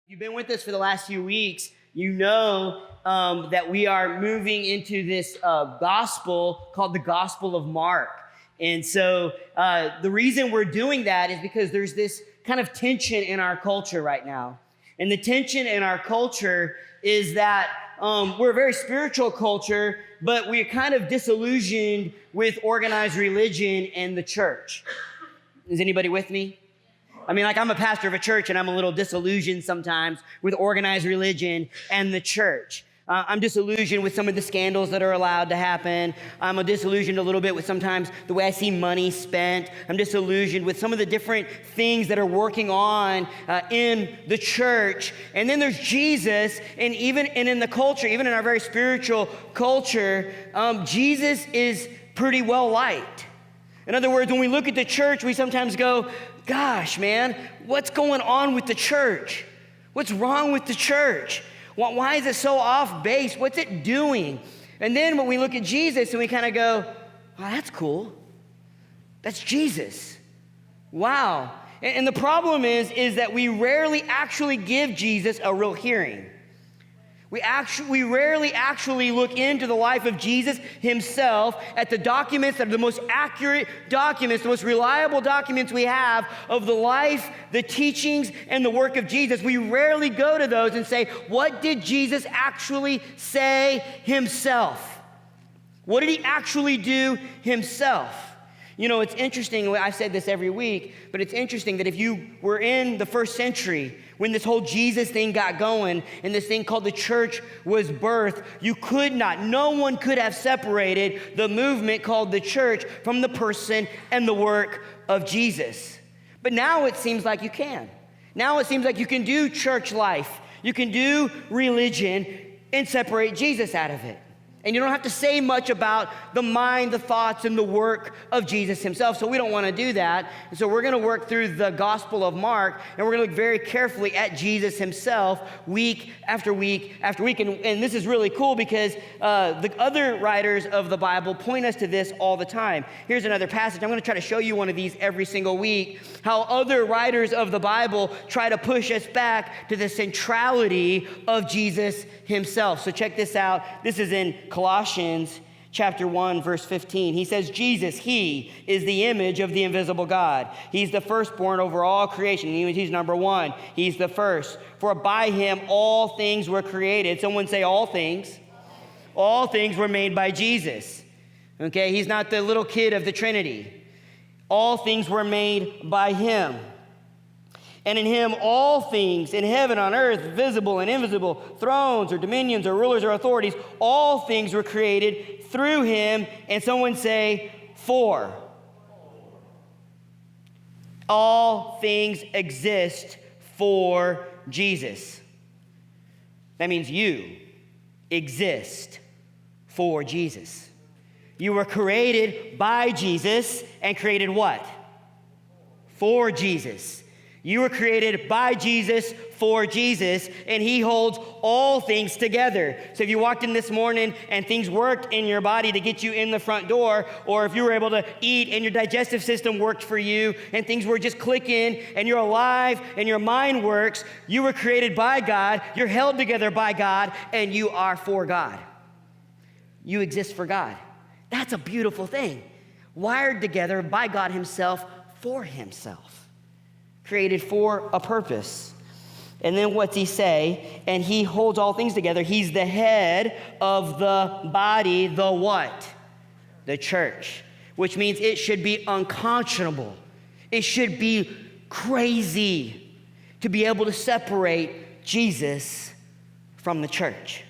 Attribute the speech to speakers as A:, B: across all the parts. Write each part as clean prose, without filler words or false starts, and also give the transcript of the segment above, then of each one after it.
A: You've been with us for the last few weeks. You know that we are moving into this gospel called the Gospel of Mark. And so the reason we're doing that is because there's this kind of tension in our culture right now. And the tension in our culture is that we're a very spiritual culture, but we're kind of disillusioned with organized religion and the church. Is anybody with me? I mean, like, I'm a pastor of a church and I'm a little disillusioned sometimes with organized religion and the church. I'm disillusioned with some of the scandals that are allowed to happen. I'm disillusioned a little bit with sometimes the way I see money spent. I'm disillusioned with some of the different things that are working on in the church. And then there's Jesus, and in the culture, even in our very spiritual culture, Jesus is pretty well liked. In other words, when we look at the church, we sometimes go, gosh, man, what's going on with the church? What's wrong with the church? Why is it so off base? What's it doing? And then when we look at Jesus and we kind of go, wow, that's cool. That's Jesus. Wow. And the problem is that we rarely actually give Jesus a real hearing. We rarely actually look into the life of Jesus himself, at the documents that are the most accurate documents, the most reliable documents we have of the life, the teachings, and the work of Jesus. We rarely go to those and say, what did Jesus actually say himself? What did he actually do himself? You know, it's interesting, I've said this every week, but it's interesting that if you were in the first century, when this whole Jesus thing got going and this thing called the church was birthed, no one could have separated the movement called the church from the person and the work of Jesus. But now it seems like you can. Now it seems like you can do church life, you can do religion and separate Jesus out of it. And you don't have to say much about the mind, the thoughts, and the work of Jesus himself. So we don't want to do that. And so we're going to work through the Gospel of Mark, and we're going to look very carefully at Jesus himself week after week after week. And this is really cool because the other writers of the Bible point us to this all the time. Here's another passage. I'm going to try to show you one of these every single week, how other writers of the Bible try to push us back to the centrality of Jesus himself. So check this out. This is in Colossians chapter 1, verse 15. He says, Jesus, he is the image of the invisible God. He's the firstborn over all creation. He's number one. He's the first. For by him all things were created. Someone say all things. All things were made by Jesus. Okay, he's not the little kid of the Trinity. All things were made by him. And in him, all things in heaven, on earth, visible and invisible, thrones or dominions or rulers or authorities, all things were created through him. And someone say, for. All things exist for Jesus. That means you exist for Jesus. You were created by Jesus and created what? For Jesus. You were created by Jesus, for Jesus, and he holds all things together. So if you walked in this morning and things worked in your body to get you in the front door, or if you were able to eat and your digestive system worked for you and things were just clicking and you're alive and your mind works, you were created by God, you're held together by God, and you are for God. You exist for God. That's a beautiful thing. Wired together by God himself, for himself. Created for a purpose. And then what's he say? And he holds all things together. He's the head of the body, the what? The church. Which means it should be unconscionable. It should be crazy to be able to separate Jesus from the church.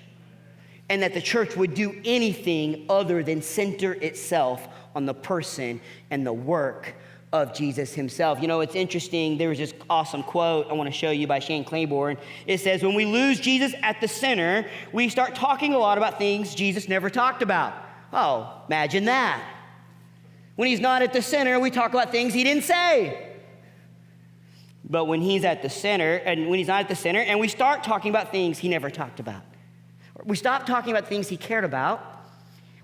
A: And that the church would do anything other than center itself on the person and the work of Jesus himself. You know, it's interesting. There was this awesome quote I want to show you by Shane Claiborne. It says, when we lose Jesus at the center, we start talking a lot about things Jesus never talked about. Oh, imagine that. When he's not at the center, we talk about things he didn't say. But when he's at the center, and when he's not at the center, and we start talking about things he never talked about. We stop talking about things he cared about.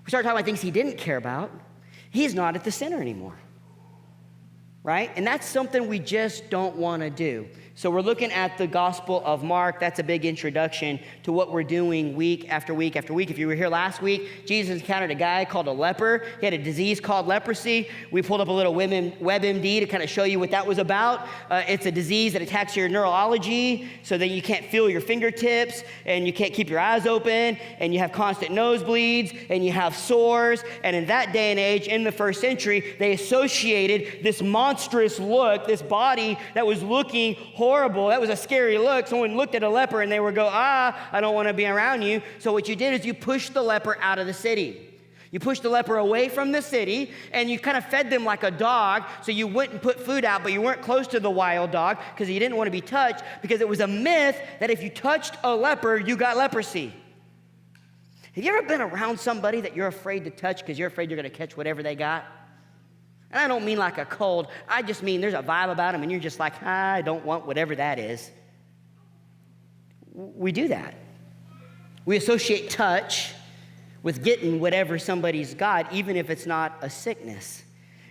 A: We start talking about things he didn't care about. He's not at the center anymore. Right? And that's something we just don't want to do. So we're looking at the Gospel of Mark. That's a big introduction to what we're doing week after week after week. If you were here last week, Jesus encountered a guy called a leper. He had a disease called leprosy. We pulled up a little WebMD to kind of show you what that was about. It's a disease that attacks your neurology so that you can't feel your fingertips and you can't keep your eyes open and you have constant nosebleeds and you have sores. And in that day and age, in the first century, they associated this monstrous look, this body that was looking horrible. That was a scary look. Someone looked at a leper and they would go, I don't want to be around you. So what you did is you pushed the leper out of the city. You pushed the leper away from the city and you kind of fed them like a dog. So you wouldn't put food out, but you weren't close to the wild dog because you didn't want to be touched, because it was a myth that if you touched a leper, you got leprosy. Have you ever been around somebody that you're afraid to touch because you're afraid you're going to catch whatever they got? And I don't mean like a cold. I just mean there's a vibe about them and you're just like, I don't want whatever that is. We do that. We associate touch with getting whatever somebody's got, even if it's not a sickness.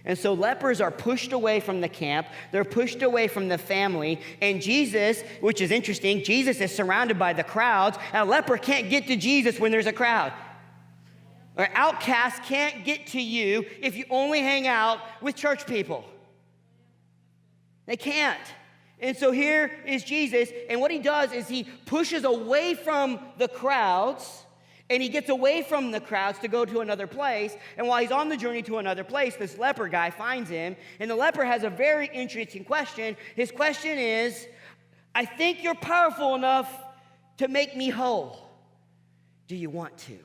A: And so lepers are pushed away from the camp. They're pushed away from the family. And Jesus, which is interesting, Jesus is surrounded by the crowds. And a leper can't get to Jesus when there's a crowd. Or outcasts can't get to you if you only hang out with church people. They can't. And so here is Jesus, and what he does is he pushes away from the crowds, and he gets away from the crowds to go to another place. And while he's on the journey to another place, this leper guy finds him, and the leper has a very interesting question. His question is, I think you're powerful enough to make me whole. Do you want to?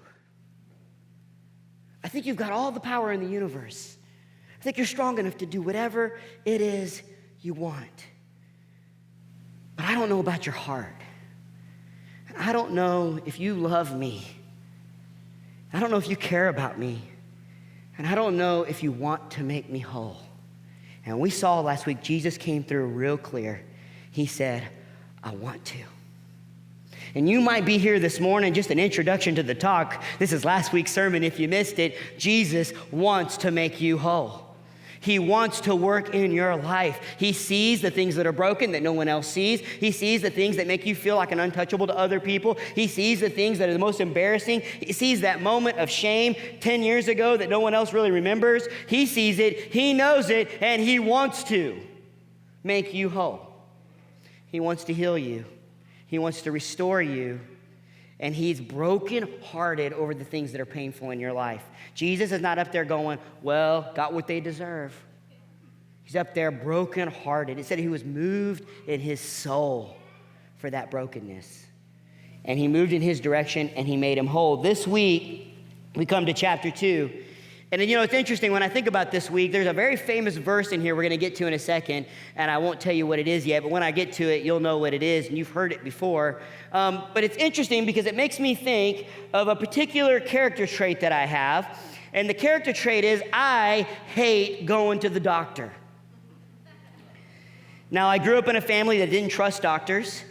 A: I think you've got all the power in the universe. I think you're strong enough to do whatever it is you want. But I don't know about your heart. I don't know if you love me. I don't know if you care about me. And I don't know if you want to make me whole. And we saw last week, Jesus came through real clear. He said, I want to. And you might be here this morning, just an introduction to the talk. This is last week's sermon. If you missed it, Jesus wants to make you whole. He wants to work in your life. He sees the things that are broken that no one else sees. He sees the things that make you feel like an untouchable to other people. He sees the things that are the most embarrassing. He sees that moment of shame 10 years ago that no one else really remembers. He sees it, he knows it, and he wants to make you whole. He wants to heal you. He wants to restore you, and he's brokenhearted over the things that are painful in your life. Jesus is not up there going, well, got what they deserve. He's up there brokenhearted. It said he was moved in his soul for that brokenness. And he moved in his direction, and he made him whole. This week, we come to chapter 2. And then, it's interesting, when I think about this week, there's a very famous verse in here we're going to get to in a second, and I won't tell you what it is yet, but when I get to it, you'll know what it is, and you've heard it before. But it's interesting because it makes me think of a particular character trait that I have, and the character trait is, I hate going to the doctor. Now, I grew up in a family that didn't trust doctors.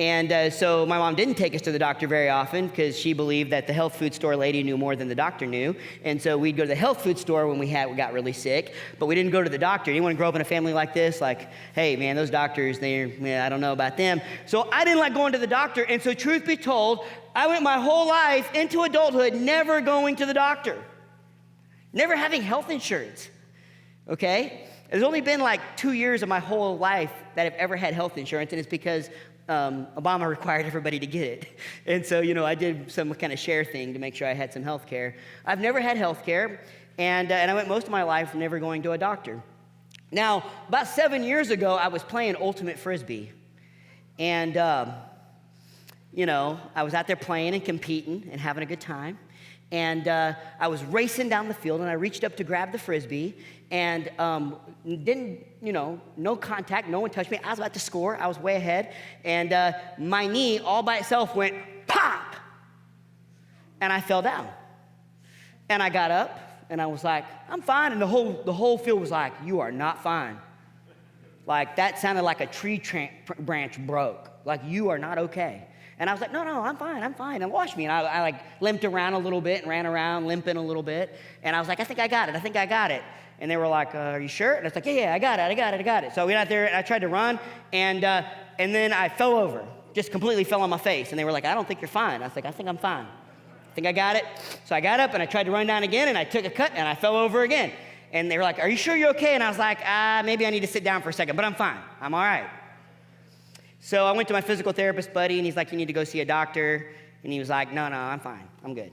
A: So my mom didn't take us to the doctor very often because she believed that the health food store lady knew more than the doctor knew. And so we'd go to the health food store when we got really sick, but we didn't go to the doctor. Anyone grow up in a family like this? Like, hey, man, those doctors, I don't know about them. So I didn't like going to the doctor. And so truth be told, I went my whole life into adulthood never going to the doctor, never having health insurance, okay? There's only been like 2 years of my whole life that I've ever had health insurance, and it's because Obama required everybody to get it. And so, I did some kind of share thing to make sure I had some health care. I've never had health care, and I went most of my life never going to a doctor. Now, about 7 years ago, I was playing Ultimate Frisbee. And, I was out there playing and competing and having a good time. And I was racing down the field, and I reached up to grab the Frisbee, and didn't, no contact, no one touched me. I was about to score. I was way ahead. And my knee all by itself went pop, and I fell down. And I got up, and I was like, I'm fine. And the whole field was like, you are not fine. Like, that sounded like a tree branch broke. Like, you are not okay. And I was like, no, I'm fine. And watch me. And I limped around a little bit and ran around limping a little bit. And I was like, I think I got it. And they were like, are you sure? And I was like, yeah, I got it. So I went out there and I tried to run, and then I fell over, just completely fell on my face. And they were like, I don't think you're fine. I was like, I think I'm fine. I think I got it. So I got up and I tried to run down again, and I took a cut and I fell over again. And they were like, are you sure you're okay? And I was like, maybe I need to sit down for a second, but I'm fine. I'm all right. So I went to my physical therapist buddy, and he's like, you need to go see a doctor. And he was like, no, I'm fine. I'm good.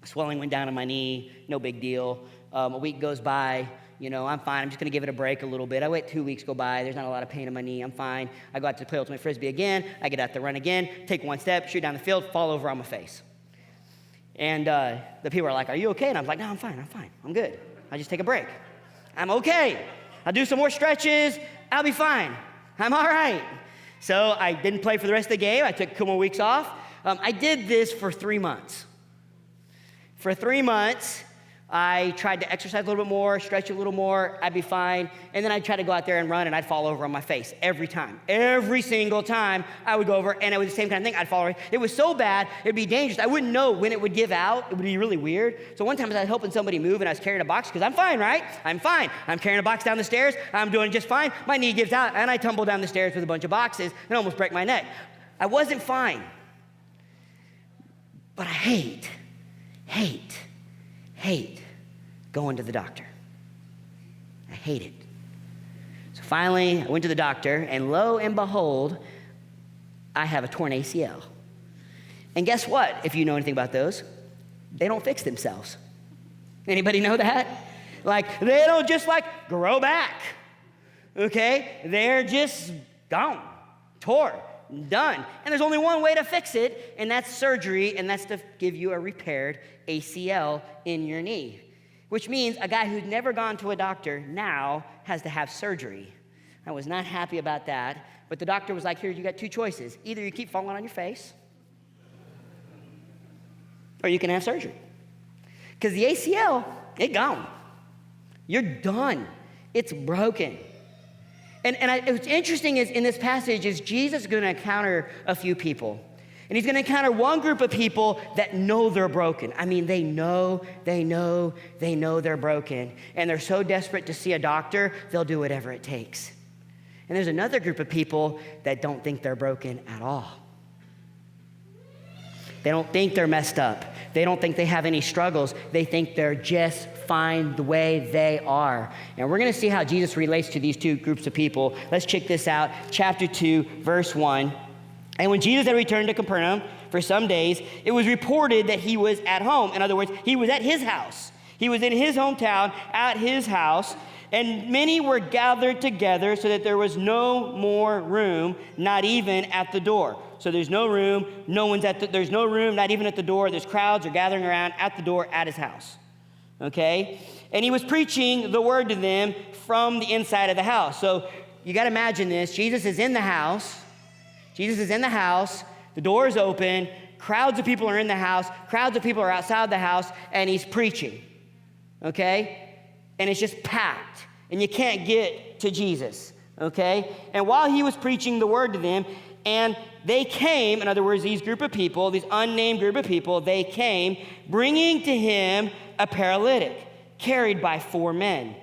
A: Swelling went down on my knee, no big deal. A week goes by, I'm fine. I'm just going to give it a break a little bit. I wait 2 weeks go by. There's not a lot of pain in my knee. I'm fine. I go out to play ultimate frisbee again. I get out to run again, take one step, shoot down the field, fall over on my face. And the people are like, are you okay? And I'm like, no, I'm fine. I'm good. I'll just take a break. I'm okay. I'll do some more stretches. I'll be fine. I'm all right. So I didn't play for the rest of the game. I took a couple more weeks off. I did this for 3 months. For 3 months, I tried to exercise a little bit more, stretch a little more, I'd be fine. And then I'd try to go out there and run, and I'd fall over on my face every time. Every single time I would go over, and it was the same kind of thing. I'd fall over. It was so bad, it'd be dangerous. I wouldn't know when it would give out. It would be really weird. So one time I was helping somebody move, and I was carrying a box, because I'm fine, right? I'm fine. I'm carrying a box down the stairs. I'm doing just fine. My knee gives out, and I tumble down the stairs with a bunch of boxes and almost break my neck. I wasn't fine. But I hate going to the doctor. I hate it. So finally, I went to the doctor, and lo and behold, I have a torn ACL. And guess what? If you know anything about those, they don't fix themselves. Anybody know that? Like, they don't just grow back. Okay? They're just gone, tore, done. And there's only one way to fix it, and that's surgery, and that's to give you a repaired ACL in your knee. Which means a guy who's never gone to a doctor now has to have surgery. I was not happy about that, but the doctor was like, here, you got 2 choices. Either you keep falling on your face, or you can have surgery. Because the ACL, it's gone. You're done. It's broken. And what's interesting is in this passage is Jesus is going to encounter a few people. And he's going to encounter one group of people that know they're broken. I mean, they know they're broken. And they're so desperate to see a doctor, they'll do whatever it takes. And there's another group of people that don't think they're broken at all. They don't think they're messed up. They don't think they have any struggles. They think they're just fine the way they are. And we're going to see how Jesus relates to these 2 groups of people. Let's check this out. Chapter 2, verse 1. And when Jesus had returned to Capernaum for some days, it was reported that he was at home. In other words, he was at his house. He was in his hometown at his house. And many were gathered together so that there was no more room, not even at the door. So there's no room, there's no room, not even at the door. There's crowds are gathering around at the door at his house. Okay? And he was preaching the word to them from the inside of the house. So you got to imagine this. Jesus is in the house. The door is open. Crowds of people are in the house. Crowds of people are outside the house, and he's preaching. Okay? And it's just packed, and you can't get to Jesus. Okay? And while he was preaching the word to them, and they came, in other words, these group of people, these unnamed group of people, they came bringing to him a paralytic carried by 4 men.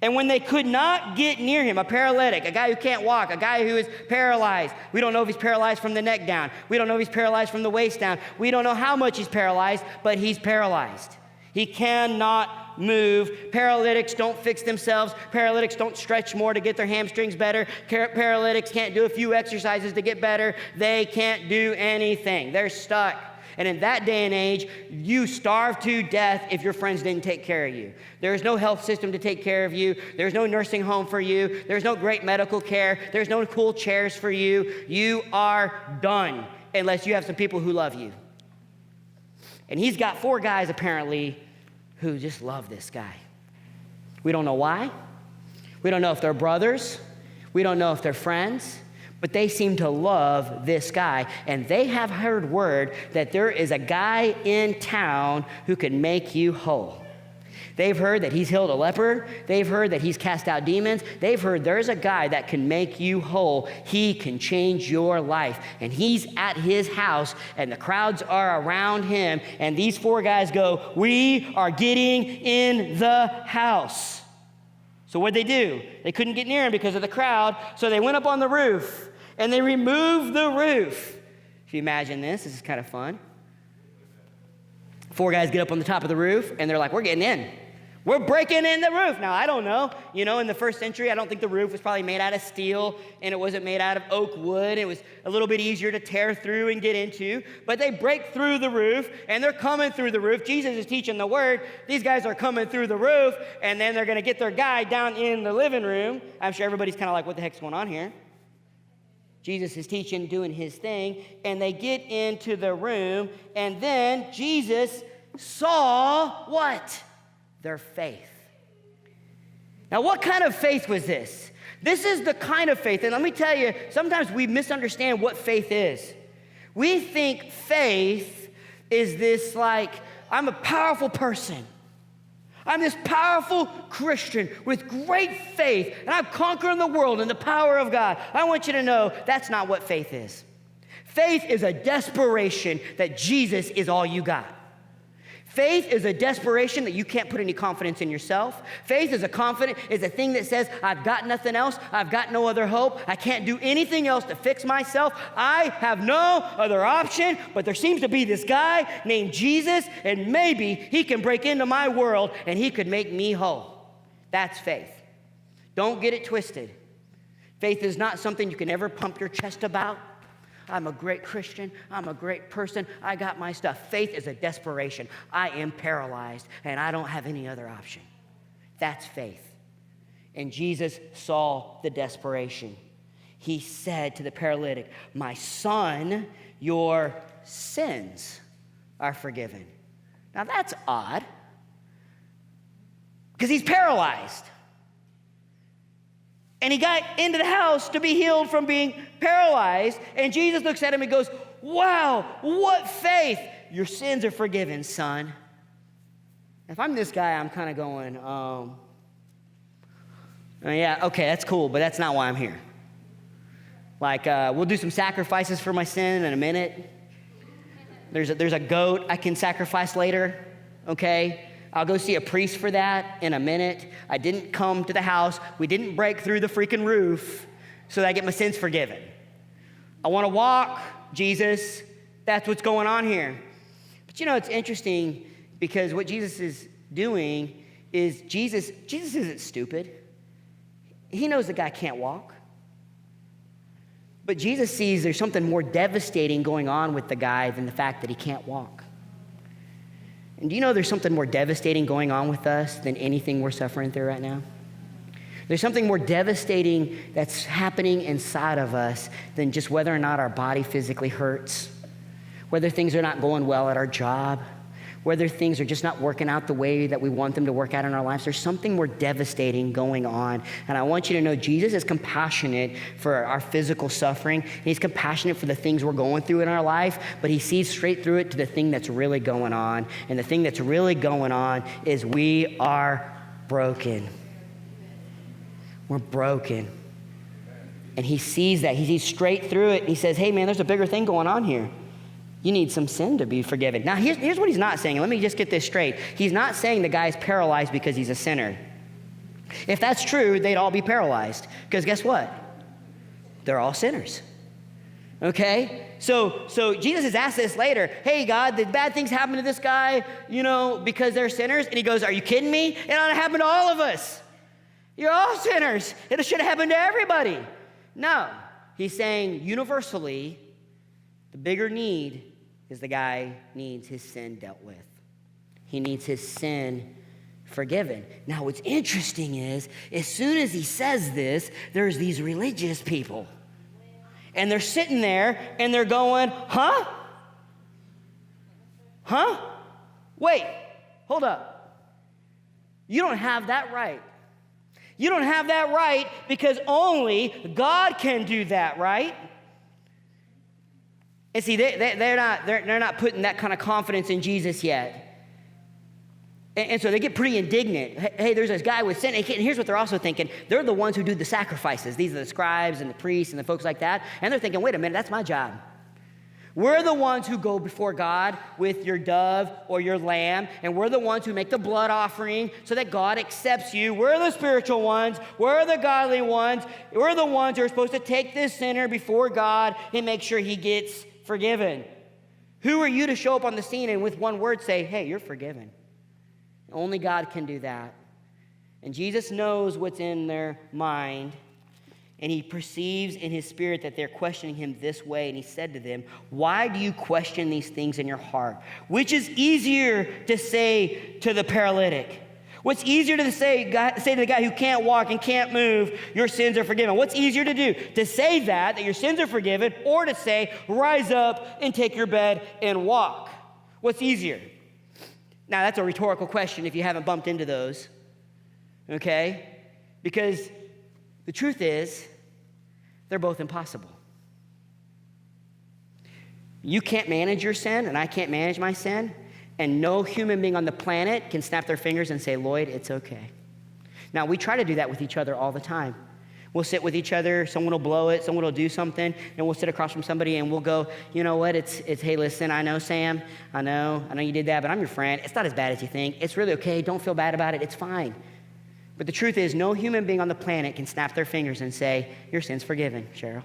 A: And when they could not get near him, a paralytic, a guy who can't walk, a guy who is paralyzed. We don't know if he's paralyzed from the neck down. We don't know if he's paralyzed from the waist down. We don't know how much he's paralyzed, but he's paralyzed. He cannot move. Paralytics don't fix themselves. Paralytics don't stretch more to get their hamstrings better. Paralytics can't do a few exercises to get better. They can't do anything. They're stuck. And in that day and age, you starve to death if your friends didn't take care of you. There's no health system to take care of you. There's no nursing home for you. There's no great medical care. There's no cool chairs for you. You are done unless you have some people who love you. And he's got 4 guys apparently who just love this guy. We don't know why. We don't know if they're brothers. We don't know if they're friends. But they seem to love this guy, and they have heard word that there is a guy in town who can make you whole. They've heard that he's healed a leper. They've heard that he's cast out demons. They've heard there's a guy that can make you whole. He can change your life. And he's at his house, and the crowds are around him, and these 4 guys go, "We are getting in the house." So what'd they do? They couldn't get near him because of the crowd, so they went up on the roof, and they removed the roof. If you imagine this is kind of fun. 4 guys get up on the top of the roof, and they're like, we're getting in. We're breaking in the roof. Now, I don't know. You know, in the first century, I don't think the roof was probably made out of steel, and it wasn't made out of oak wood. It was a little bit easier to tear through and get into. But they break through the roof, and they're coming through the roof. Jesus is teaching the word. These guys are coming through the roof, and then they're going to get their guy down in the living room. I'm sure everybody's kind of like, what the heck's going on here? Jesus is teaching, doing his thing, and they get into the room, and then Jesus saw what? Their faith. Now, what kind of faith was this? This is the kind of faith, and let me tell you, sometimes we misunderstand what faith is. We think faith is this like, I'm a powerful person. I'm this powerful Christian with great faith, and I'm conquering the world in the power of God. I want you to know that's not what faith is. Faith is a desperation that Jesus is all you got. Faith is a desperation that you can't put any confidence in yourself. Faith is a thing that says, I've got nothing else. I've got no other hope. I can't do anything else to fix myself. I have no other option, but there seems to be this guy named Jesus, and maybe he can break into my world and he could make me whole. That's faith. Don't get it twisted. Faith is not something you can ever pump your chest about. I'm a great Christian. I'm a great person. I got my stuff. Faith is a desperation. I am paralyzed, and I don't have any other option. That's faith. And Jesus saw the desperation. He said to the paralytic, my son, your sins are forgiven. Now, that's odd, because he's paralyzed. And he got into the house to be healed from being paralyzed. And Jesus looks at him and goes, wow, what faith. Your sins are forgiven, son. If I'm this guy, I'm kind of going, yeah, okay, that's cool, but that's not why I'm here. Like, we'll do some sacrifices for my sin in a minute. There's a goat I can sacrifice later, okay? I'll go see a priest for that in a minute. I didn't come to the house. We didn't break through the freaking roof so that I get my sins forgiven. I want to walk, Jesus. That's what's going on here. But you know, it's interesting because what Jesus is doing is Jesus isn't stupid. He knows the guy can't walk. But Jesus sees there's something more devastating going on with the guy than the fact that he can't walk. And do you know there's something more devastating going on with us than anything we're suffering through right now? There's something more devastating that's happening inside of us than just whether or not our body physically hurts, whether things are not going well at our job, whether things are just not working out the way that we want them to work out in our lives. There's something more devastating going on. And I want you to know Jesus is compassionate for our physical suffering. He's compassionate for the things we're going through in our life, but he sees straight through it to the thing that's really going on. And the thing that's really going on is we are broken. We're broken. And he sees that. He sees straight through it. And he says, hey, man, there's a bigger thing going on here. You need some sin to be forgiven. Now, here's what he's not saying. Let me just get this straight. He's not saying the guy's paralyzed because he's a sinner. If that's true, they'd all be paralyzed. Because guess what? They're all sinners. Okay? So Jesus is asked this later. Hey, God, did bad things happen to this guy, because they're sinners? And he goes, are you kidding me? It ought to happen to all of us. You're all sinners. It should have happened to everybody. No. He's saying universally, the bigger need is the guy needs his sin dealt with. He needs his sin forgiven. Now, what's interesting is, as soon as he says this, there's these religious people. And they're sitting there, and they're going, huh? Huh? Wait, hold up. You don't have that right. You don't have that right because only God can do that, right? And see, they're not putting that kind of confidence in Jesus yet. And so they get pretty indignant. Hey, there's this guy with sin. And here's what they're also thinking. They're the ones who do the sacrifices. These are the scribes and the priests and the folks like that. And they're thinking, wait a minute, that's my job. We're the ones who go before God with your dove or your lamb, and we're the ones who make the blood offering so that God accepts you. We're the spiritual ones. We're the godly ones. We're the ones who are supposed to take this sinner before God and make sure he gets forgiven. Who are you to show up on the scene and with one word say, hey, you're forgiven? Only God can do that. And Jesus knows what's in their mind. And he perceives in his spirit that they're questioning him this way. And he said to them, why do you question these things in your heart? Which is easier to say to the paralytic? What's easier to say to the guy who can't walk and can't move, your sins are forgiven? What's easier to do? To say that your sins are forgiven, or to say, rise up and take your bed and walk? What's easier? Now, that's a rhetorical question if you haven't bumped into those, okay? Because the truth is, they're both impossible. You can't manage your sin, and I can't manage my sin, and no human being on the planet can snap their fingers and say, Lloyd, it's okay. Now, we try to do that with each other all the time. We'll sit with each other, someone will blow it, someone will do something, and we'll sit across from somebody and we'll go, you know what, it's hey, listen, I know, Sam, I know you did that, but I'm your friend. It's not as bad as you think. It's really okay. Don't feel bad about it. It's fine. But the truth is, no human being on the planet can snap their fingers and say, your sin's forgiven, Cheryl.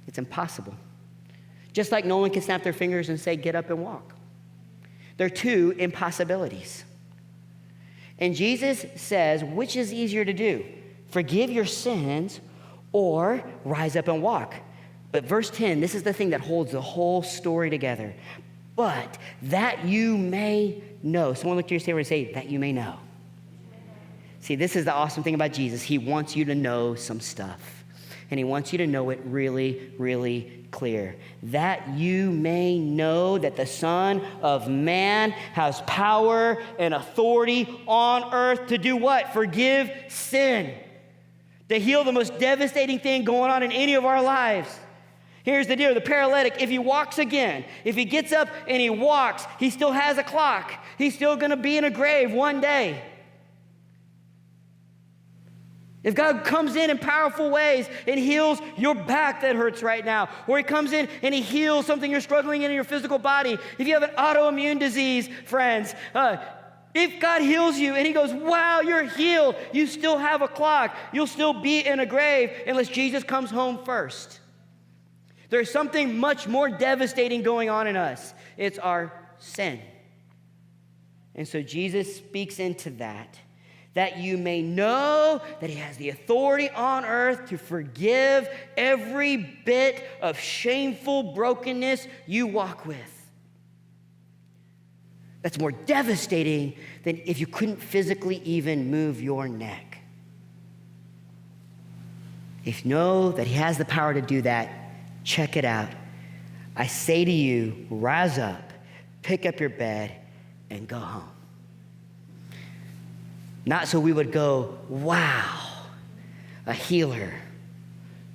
A: It's impossible. Just like no one can snap their fingers and say, get up and walk. They're two impossibilities. And Jesus says, which is easier to do? Forgive your sins or rise up and walk? But verse 10, this is the thing that holds the whole story together. But that you may know. Someone look to your neighbor and say, that you may know. See, this is the awesome thing about Jesus. He wants you to know some stuff. And he wants you to know it really, really clear. That you may know that the Son of Man has power and authority on earth to do what? Forgive sin. To heal the most devastating thing going on in any of our lives. Here's the deal. The paralytic, if he walks again, if he gets up and he walks, he still has a clock. He's still going to be in a grave one day. If God comes in powerful ways and heals your back that hurts right now, or he comes in and he heals something you're struggling in your physical body, if you have an autoimmune disease, friends, if God heals you and he goes, wow, you're healed, you still have a clock, you'll still be in a grave unless Jesus comes home first. There's something much more devastating going on in us. It's our sin. And so Jesus speaks into that you may know that he has the authority on earth to forgive every bit of shameful brokenness you walk with. That's more devastating than if you couldn't physically even move your neck. If you know that he has the power to do that, check it out. I say to you, rise up, pick up your bed, and go home. Not so we would go, wow, a healer.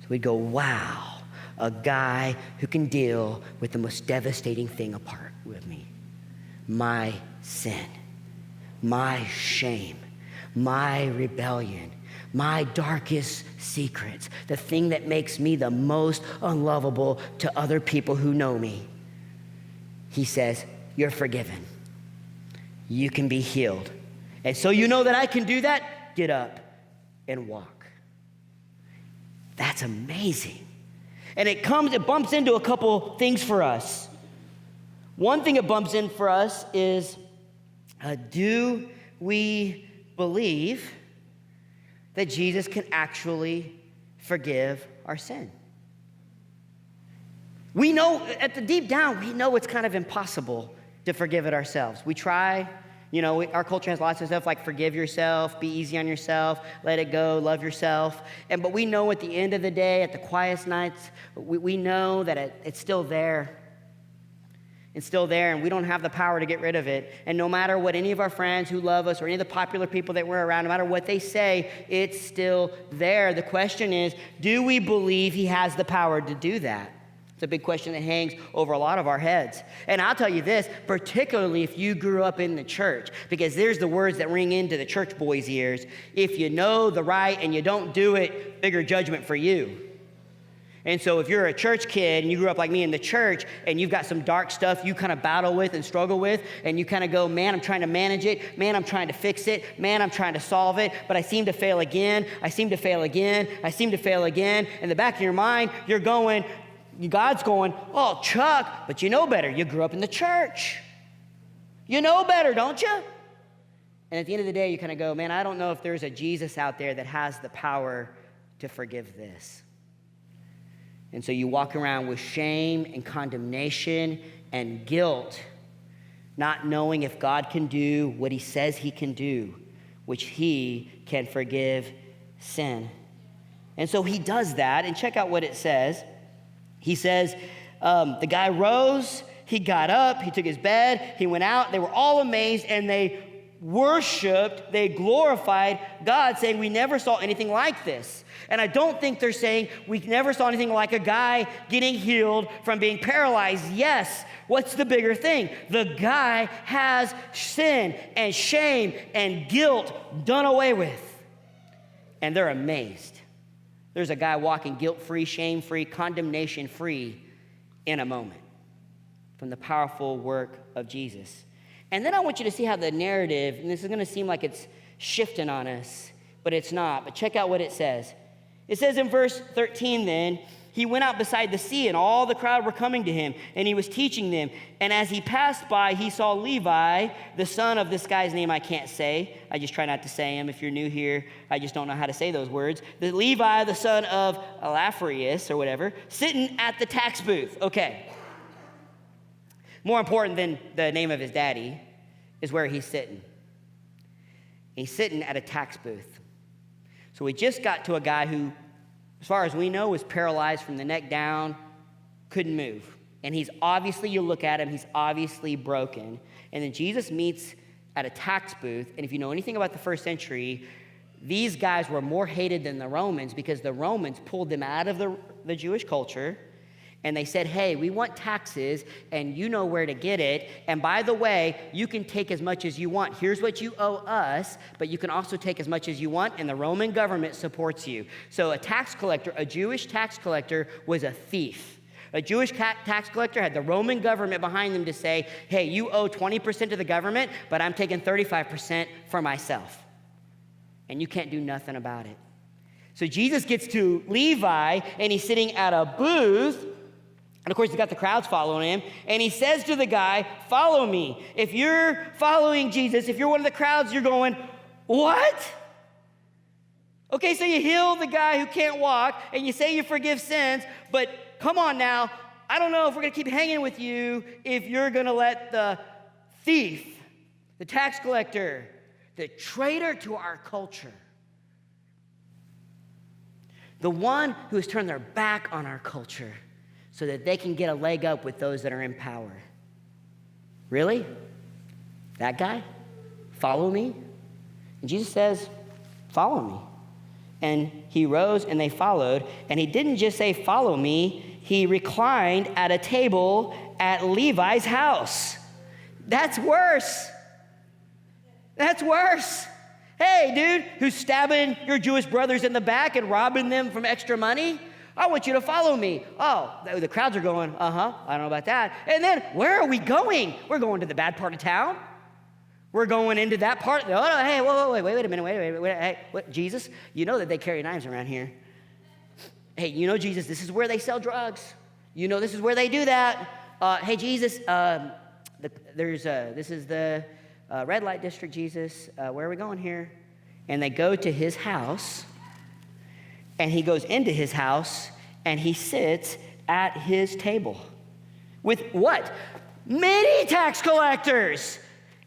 A: So we'd go, wow, a guy who can deal with the most devastating thing apart with me. My sin, my shame, my rebellion, my darkest secrets, the thing that makes me the most unlovable to other people who know me. He says, you're forgiven. You can be healed. And so you know that I can do that, get up and walk. That's amazing. And it bumps into a couple things for us. One thing it bumps in for us is, do we believe that Jesus can actually forgive our sin? We know, at the deep down, we know it's kind of impossible to forgive it ourselves. We try. You know, our culture has lots of stuff like forgive yourself, be easy on yourself, let it go, love yourself. But we know at the end of the day, at the quietest nights, we know that it's still there. It's still there, and we don't have the power to get rid of it. And no matter what any of our friends who love us or any of the popular people that we're around, no matter what they say, it's still there. The question is, do we believe he has the power to do that? It's a big question that hangs over a lot of our heads. And I'll tell you this, particularly if you grew up in the church, because there's the words that ring into the church boys' ears. If you know the right and you don't do it, bigger judgment for you. And so if you're a church kid and you grew up like me in the church and you've got some dark stuff you kind of battle with and struggle with, and you kind of go, man, I'm trying to manage it. Man, I'm trying to fix it. Man, I'm trying to solve it, but I seem to fail again. I seem to fail again. I seem to fail again. In the back of your mind, you're going, God's going, oh, Chuck, but you know better. You grew up in the church. You know better, don't you? And at the end of the day, you kind of go, man, I don't know if there's a Jesus out there that has the power to forgive this. And so you walk around with shame and condemnation and guilt, not knowing if God can do what he says he can do, which he can forgive sin. And so he does that, and check out what it says. He says, the guy rose, he got up, he took his bed, he went out. They were all amazed, and they worshiped, they glorified God, saying, we never saw anything like this. And I don't think they're saying we never saw anything like a guy getting healed from being paralyzed. Yes, what's the bigger thing? The guy has sin and shame and guilt done away with. And they're amazed. There's a guy walking guilt-free, shame-free, condemnation-free in a moment from the powerful work of Jesus. And then I want you to see how the narrative, and this is going to seem like it's shifting on us, but it's not. But check out what it says. It says in verse 13 then, he went out beside the sea, and all the crowd were coming to him, and he was teaching them. And as he passed by, he saw Levi, the son of this guy's name I can't say. I just try not to say him. If you're new here, I just don't know how to say those words. The Levi, the son of Alphaeus or whatever, sitting at the tax booth. Okay. More important than the name of his daddy is where he's sitting. He's sitting at a tax booth. So we just got to a guy who, as far as we know, was paralyzed from the neck down, couldn't move. And he's obviously, you look at him, he's obviously broken. And then Jesus meets at a tax booth. And if you know anything about the first century, these guys were more hated than the Romans because the Romans pulled them out of the Jewish culture. And they said, hey, we want taxes, and you know where to get it. And by the way, you can take as much as you want. Here's what you owe us, but you can also take as much as you want, and the Roman government supports you. So a tax collector, a Jewish tax collector, was a thief. A Jewish tax collector had the Roman government behind them to say, hey, you owe 20% to the government, but I'm taking 35% for myself. And you can't do nothing about it. So Jesus gets to Levi, and he's sitting at a booth. And of course, he's got the crowds following him. And he says to the guy, follow me. If you're following Jesus, if you're one of the crowds, you're going, what? Okay, so you heal the guy who can't walk, and you say you forgive sins, but come on now, I don't know if we're going to keep hanging with you if you're going to let the thief, the tax collector, the traitor to our culture, the one who has turned their back on our culture, so that they can get a leg up with those that are in power. Really? That guy? Follow me? And Jesus says, follow me. And he rose and they followed. And he didn't just say, follow me. He reclined at a table at Levi's house. That's worse. That's worse. Hey, dude, who's stabbing your Jewish brothers in the back and robbing them from extra money? I want you to follow me. Oh, the crowds are going, I don't know about that. And then, where are we going? We're going to the bad part of town. We're going into that part. Oh, no, hey, wait a minute, hey, what, Jesus, you know that they carry knives around here. Hey, you know, Jesus, this is where they sell drugs. You know this is where they do that. Hey, Jesus, this is the red light district, Jesus. Where are we going here? And they go to his house. And he goes into his house, and he sits at his table with what? Many tax collectors.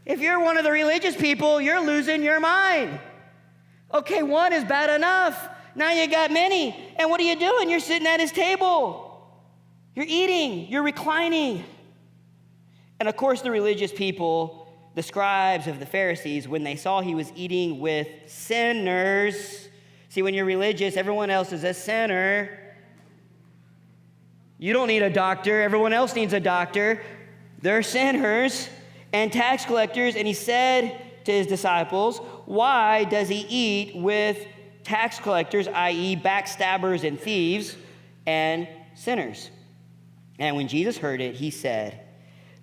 A: If you're one of the religious people, you're losing your mind. Okay, one is bad enough. Now you got many. And what are you doing? You're sitting at his table. You're eating. You're reclining. And of course, the religious people, the scribes of the Pharisees, when they saw he was eating with sinners. See, when you're religious, everyone else is a sinner. You don't need a doctor. Everyone else needs a doctor. They're sinners and tax collectors. And he said to his disciples, why does he eat with tax collectors, i.e. backstabbers and thieves? and sinners. And when Jesus heard it, he said,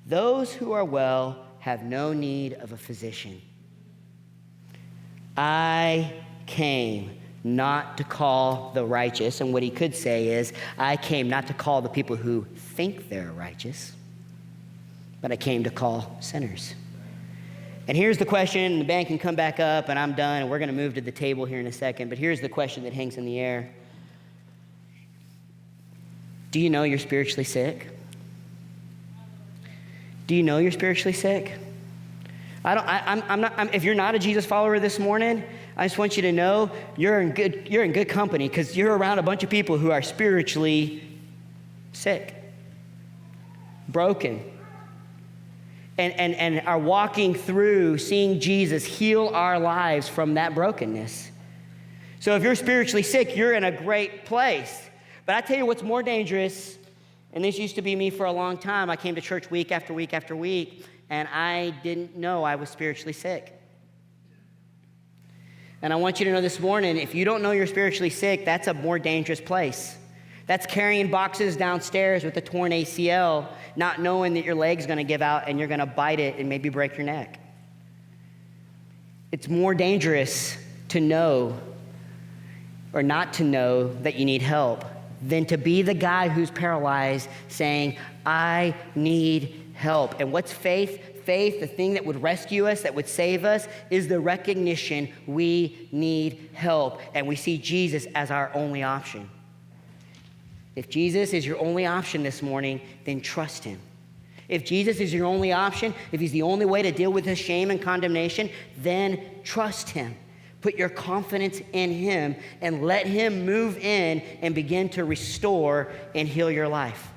A: those who are well have no need of a physician. I came not to call the righteous, and what he could say is, I came not to call the people who think they're righteous, but I came to call sinners. And here's the question, the band can come back up, and I'm done, and we're going to move to the table here in a second, but here's the question that hangs in the air. Do you know you're spiritually sick? Do you know you're spiritually sick? If you're not a Jesus follower this morning, I just want you to know you're in good company, because you're around a bunch of people who are spiritually sick, broken, and are walking through seeing Jesus heal our lives from that brokenness. So if you're spiritually sick, you're in a great place. But I tell you what's more dangerous, and this used to be me for a long time. I came to church week after week after week, and I didn't know I was spiritually sick. And I want you to know this morning, if you don't know you're spiritually sick, that's a more dangerous place. That's carrying boxes downstairs with a torn ACL, not knowing that your leg's going to give out and you're going to bite it and maybe break your neck. It's more dangerous to know or not to know that you need help than to be the guy who's paralyzed saying, I need help. And what's faith? Faith, the thing that would rescue us, that would save us, is the recognition we need help. And we see Jesus as our only option. If Jesus is your only option this morning, then trust him. If Jesus is your only option, if he's the only way to deal with his shame and condemnation, then trust him. Put your confidence in him and let him move in and begin to restore and heal your life.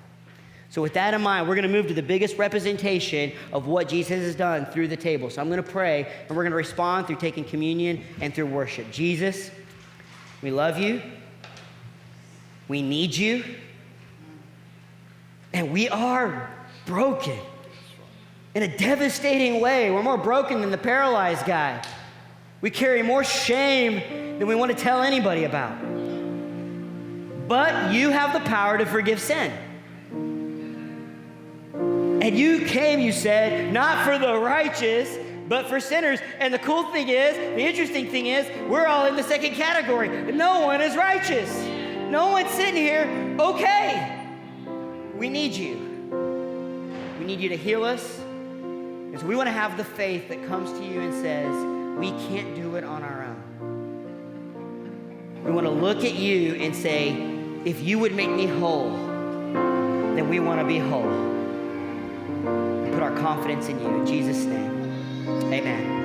A: So with that in mind, we're going to move to the biggest representation of what Jesus has done through the table. So I'm going to pray, and we're going to respond through taking communion and through worship. Jesus, we love you. We need you. And we are broken in a devastating way. We're more broken than the paralyzed guy. We carry more shame than we want to tell anybody about. But you have the power to forgive sin. And you came, you said, not for the righteous, but for sinners. And the cool thing is, the interesting thing is, we're all in the second category. No one is righteous. No one's sitting here, okay. We need you. We need you to heal us. And so we want to have the faith that comes to you and says, we can't do it on our own. We want to look at you and say, if you would make me whole, then we want to be whole. Put our confidence in you. In Jesus' name, amen.